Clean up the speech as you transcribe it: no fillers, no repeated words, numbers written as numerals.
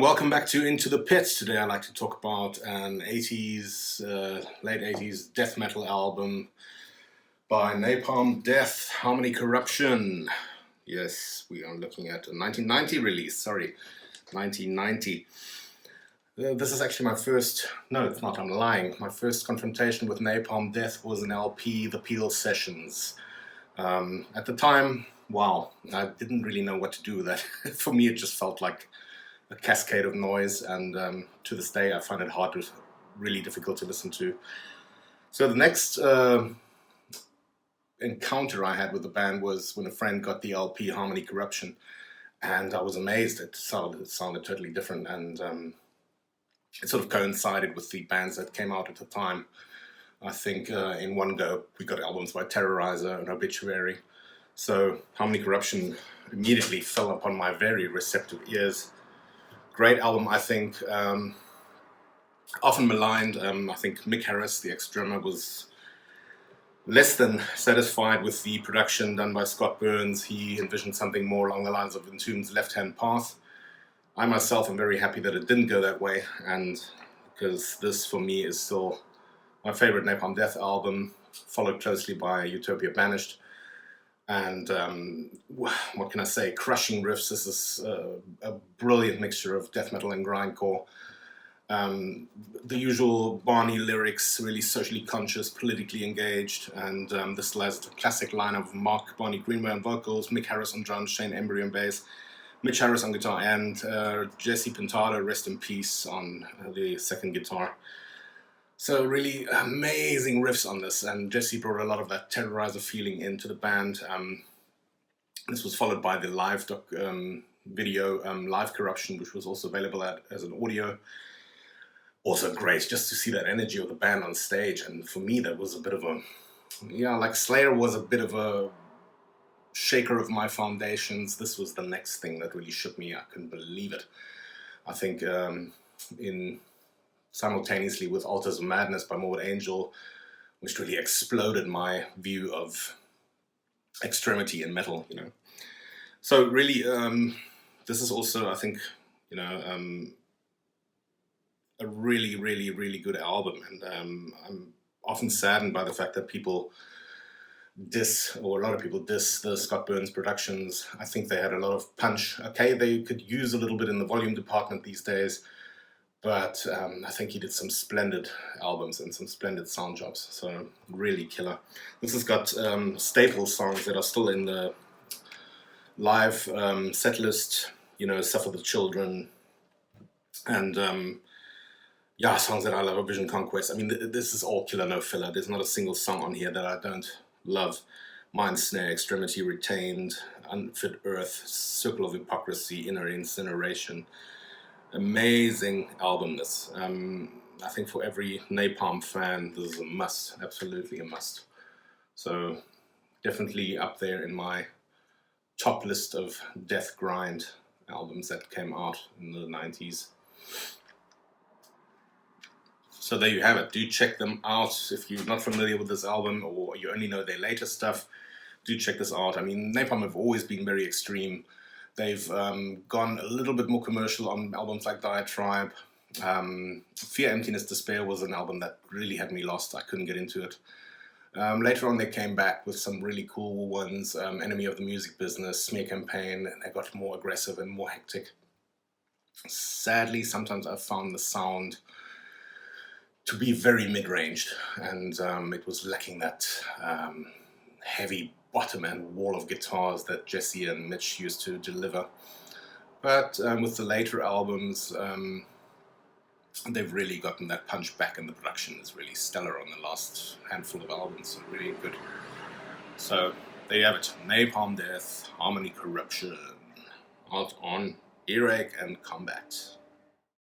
welcome back to Into the Pit. Today I'd like to talk about an late 80s death metal album by Napalm, Death, Harmony, Corruption. Yes, we are looking at a 1990 release, 1990. This is actually my first, no it's not, I'm lying. My first confrontation with Napalm Death was an LP, The Peel Sessions. At the time, wow, I didn't really know what to do with that. For me it just felt like a cascade of noise, and to this day I find it really difficult to listen to. So the next encounter I had with the band was when a friend got the LP Harmony Corruption, and I was amazed. It sounded totally different, and it sort of coincided with the bands that came out at the time. I think in one go we got albums by Terrorizer and Obituary, so Harmony Corruption immediately fell upon my very receptive ears. Great album, I think. Often maligned. I think Mick Harris, the ex-drummer, was less than satisfied with the production done by Scott Burns. He envisioned something more along the lines of Entombed's Left Hand Path. I myself am very happy that it didn't go that way, and because this for me is still my favorite Napalm Death album, followed closely by Utopia Banished. And what can I say? Crushing riffs. This is a brilliant mixture of death metal and grindcore. The usual Barney lyrics, really socially conscious, politically engaged, and this allows a classic line of Mark Barney Greenway on vocals, Mick Harris on drums, Shane Embry on bass, Mitch Harris on guitar, and Jesse Pintado, rest in peace, on the second guitar. So really amazing riffs on this, and Jesse brought a lot of that Terrorizer feeling into the band. This was followed by the live video, Live Corruption, which was also available as an audio. Also great, just to see that energy of the band on stage, and for me that was a bit of a, like Slayer was a bit of a shaker of my foundations. This was the next thing that really shook me. I couldn't believe it. I think simultaneously with Altars of Madness by Morbid Angel, which really exploded my view of extremity in metal, So really, this is also, I think, a really, really, really good album, and I'm often saddened by the fact that a lot of people diss the Scott Burns productions. I think they had a lot of punch. Okay, they could use a little bit in the volume department these days, but I think he did some splendid albums and some splendid sound jobs, so really killer. This has got staple songs that are still in the live set list, Suffer the Children, and songs that I love, A Vision Conquest. I mean, this is all killer, no filler. There's not a single song on here that I don't love. Mind Snare, Extremity Retained, Unfit Earth, Circle of Hypocrisy, Inner Incineration. Amazing album, this. I think for every Napalm fan, this is a must, absolutely a must. So definitely up there in my top list of death grind albums that came out in the 90s. So there you have it. Do check them out. If you're not familiar with this album or you only know their later stuff, do check this out. I mean, Napalm have always been very extreme. They've gone a little bit more commercial on albums like Diatribe. Fear, Emptiness, Despair was an album that really had me lost. I couldn't get into it. Later on they came back with some really cool ones. Enemy of the Music Business, Smear Campaign, and they got more aggressive and more hectic. Sadly, sometimes I've found the sound to be very mid-ranged, and it was lacking that heavy bottom and wall of guitars that Jesse and Mitch used to deliver. But with the later albums, they've really gotten that punch back, and the production is really stellar on the last handful of albums, really good. So there you have it, Napalm Death, Harmony Corruption, out on Earache and Combat.